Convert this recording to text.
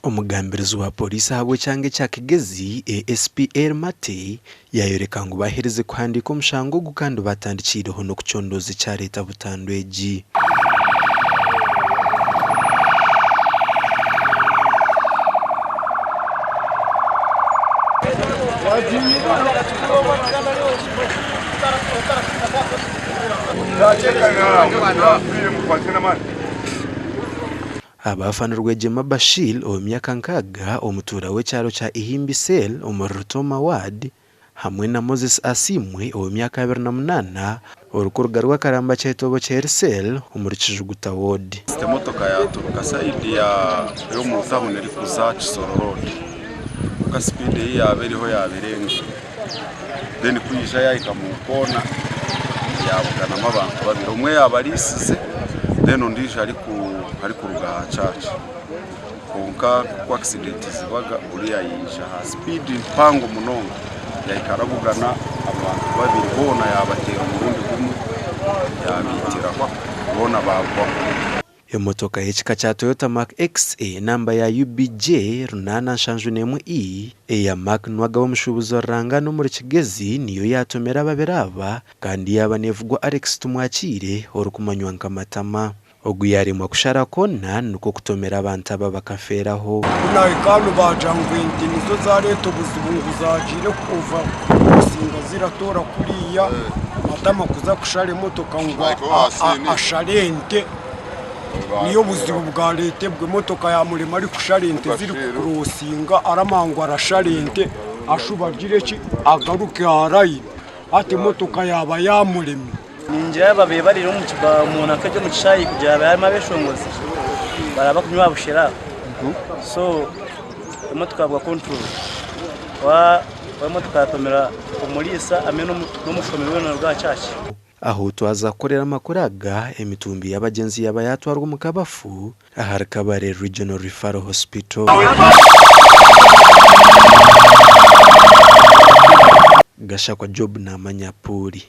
Omugambirizi wa polisi habwe cyange cya Kigezi ASPR Mate yayoreka ngo bahereze kwandika omushango gukandi batandikireho no kucondoza cya leta butandweji. Abafana rwejema Bashil o myaka nkaga omutura w'ecyaro cya Ihimbisel omurutoma ward hamwe na Moses Asimwe o myaka 28 orukurga rw'akaramba cyetobo cyersel omurikijuguta ward. Motoka yaturuka side yo mu town iri kuza Kisoro ka speed yaberiho yabirenga then kuyija yayika mu kona yabugana abantu babiri umwe yabarisize then undije ari ku ruga church konka kwa accident zibaga uri yayija ha speed pango munonga yayikarabugana abantu babiri bona yabatera umurundi kumwe yabitira kwa bona bagwa. Emotoka y'ekika kya Toyota Mark XA namba ya UBJ runana shanjunemu ya Mark nwaga w'omushubuzo rangano muri Kigezi niyo yatomera baberaba kandi yabanevugwa Alex Tumwakire orukumanywa nkamatama oguyarimo kushara kona nuko kutomera abantu aba bakaferaho nawe kandi bajangwe nizo za leta buzubungu zagire kuva singa ziratora kuriya matama kuza kushara imotoka ngo asharente niyo buzibu bwa leta bwe motoka ya murema ari kusharente ziri kurosinga aramangwa arasharente ashuba gireki agaruke harayi ati motoka yaba yamuremye ninjira babe bari no mukiba umuntu akaje mu kishayi kujya barama beshongozi baraba kunywa bushera so motoka bwa control wa motoka yatomera umulisa ameno n'umushomero w'no rwa cyaci aho twazakorera makuraga emitumbi y'abagenzi yabayatwarwa mu Kabafu ahari Kabare Regional Referral Hospital. Gashakwa Job na Manyapuri.